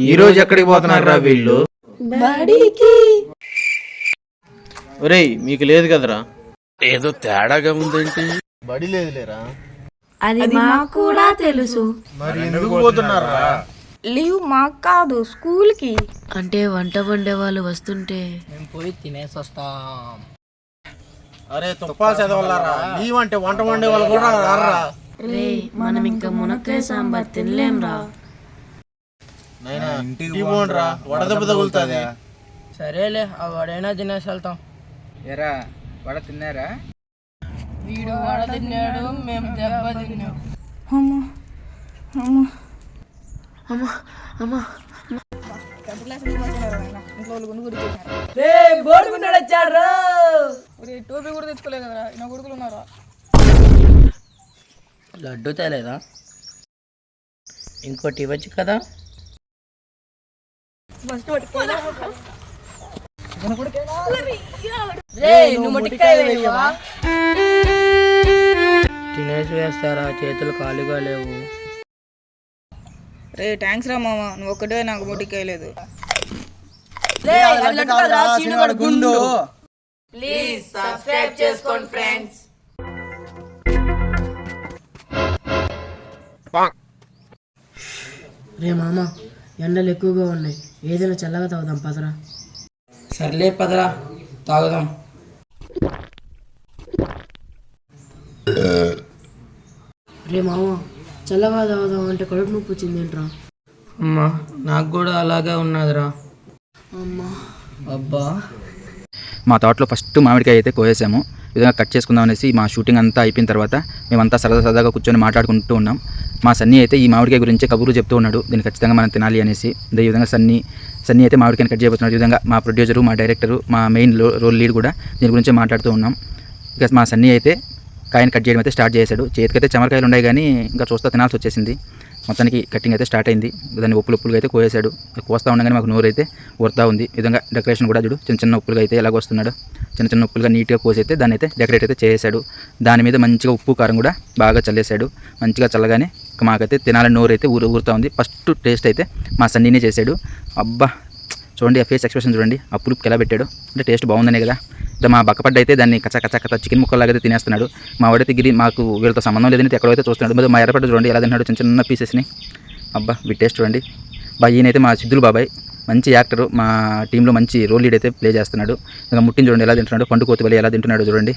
ఈ రోజు ఎక్కడికి పోతున్నారా వీళ్ళు? ఒరేయ్ మీకు లేదు కదరా? ఏదో తేడాగా ఉందేంటి? బడి లేదు లేరా? అది మాకు కూడా తెలుసు. మరి ఎందుకు పోతున్నారా? లీవ్ మాకు కాదు, స్కూల్ కి. అంటే వంట వండే వాళ్ళు వస్తుంటే మేము పోయి తినేసి వస్తాం. అరే తుప్పా చదవాలరా, లీవ్ అంటే వంట వండే వాళ్ళు కూడా రారా? రే మనం ఇంకా మునక్కాయ సాంబార్ తినలేం రా. నైనా ఇంటికి పోండిరా, వడదెబ్బ తగులుతుంది. సరేలే, ఆ వడైనా తినేసి వెళ్తాం. ఎరా వడ తిన్నారా? వీడు వడ తిన్నాడు, మేము దెబ్బ తిన్నాం. అమ్మా అమ్మా బోడుకున్నాడు వచ్చాడు. టోపీ కూడా తెచ్చుకోలేదు కదరా, నా కొడుకులు ఉన్నారా? లడ్డు తేలేదా? ఇంకోటి ఇవ్వచ్చు కదా. తినేసి వేస్తారా, చేతులు ఖాళీగా లేవు. రే థ్యాంక్స్ రా మామ, నువ్వు ఒక్కటే నాకు మొటికాయలేదు. ప్లీజ్ సబ్స్క్రైబ్ చేసుకోండి ఫ్రెండ్స్. రే మామ, ఎండలు ఎక్కువగా ఉన్నాయి, ఏదైనా చల్లగా తాగుదాం పదరా. సర్లే పదరా తాగుదాం. రే మామ, చల్లగా తాగుదాం అంటే కడుపు నొప్పి వచ్చిందేంట్రా? అమ్మా నాకు కూడా అలాగే ఉన్నదిరా. అమ్మా అబ్బా. మా తోటలో ఫస్ట్ మామిడికాయ అయితే కోసేసాము. ఈ విధంగా కట్ చేసుకుందాం అనేసి మా షూటింగ్ అంతా అయిపోయిన తర్వాత మేమంతా సరదాగా కూర్చొని మాట్లాడుకుంటూ ఉన్నాం. మా సన్నీ అయితే ఈ మామిడికాయ గురించి కబుర్లు చెప్తూ ఉన్నాడు, దీన్ని ఖచ్చితంగా మనం తినాలి అనేసి. ఈ విధంగా సన్నీ అయితే మామిడికాయని కట్ చేయబోతున్నాడు. ఈ విధంగా మా ప్రొడ్యూసరు, మా డైరెక్టరు, మా మెయిన్ రోల్ లీడ్ కూడా దీని గురించి మాట్లాడుతూ ఉన్నాం. ఇక మా సన్నీ అయితే కాయని కట్ చేయడం అయితే స్టార్ట్ చేశాడు. చేతికైతే చెమరకాయలు ఉన్నాయి కానీ ఇంకా చూస్తా తినాల్సి వచ్చేసింది. మొత్తానికి కటింగ్ అయితే స్టార్ట్ అయింది. దాన్ని ఉప్పులుగా అయితే కోసాడు. కోస్తా ఉండగానే మాకు నోరు అయితే ఊరుతూ ఉంది. ఈ విధంగా డెకరేషన్ కూడా చూడు, చిన్న ఉప్పులుగా అయితే ఎలాగ వస్తున్నాడు. చిన్న ఉప్పులుగా నీట్గా కోసి అయితే దాన్ని అయితే డెకరేట్ అయితే చేసాడు. దాని మీద మంచిగా ఉప్పు కారం కూడా బాగా చల్లేశాడు. మంచిగా చల్లగానే మాకైతే తినాలని నోరు అయితే ఊరుతూ ఉంది. ఫస్ట్ టేస్ట్ అయితే మా సన్నీనే చేశాడు. అబ్బా చూడండి, ఆ ఫేస్ ఎక్స్ప్రెషన్ చూడండి, ఆ పులుపుకి ఎలా పెట్టాడు. అంటే టేస్ట్ బాగుందనే కదా. ఇట్లా మా బక్కపడ్డ అయితే దాన్ని కచ్చ చికెన్ ముక్కలాగా అయితే తినేస్తున్నాడు. మా వాడైతే గిరి మాకు వీళ్ళతో సంబంధం లేదని ఎక్కడైతే చూస్తున్నాడు. మరి మా ఎర్రపడ్డ చూడండి ఎలా తిన్నాడు, చిన్న పీసెస్ని. అబ్బా వీటి టేస్ట్ చూడండి. ఈయనైతే మా సిద్ధులు బాబాయ్, మంచి యాక్టరు, మా టీంలో మంచి రోల్ లీడ్ అయితే ప్లే చేస్తున్నాడు. ఇంకా ముట్టిని చూడండి ఎలా తింటున్నాడు, పండు కోతి వల్ల ఎలా తింటున్నాడు చూడండి.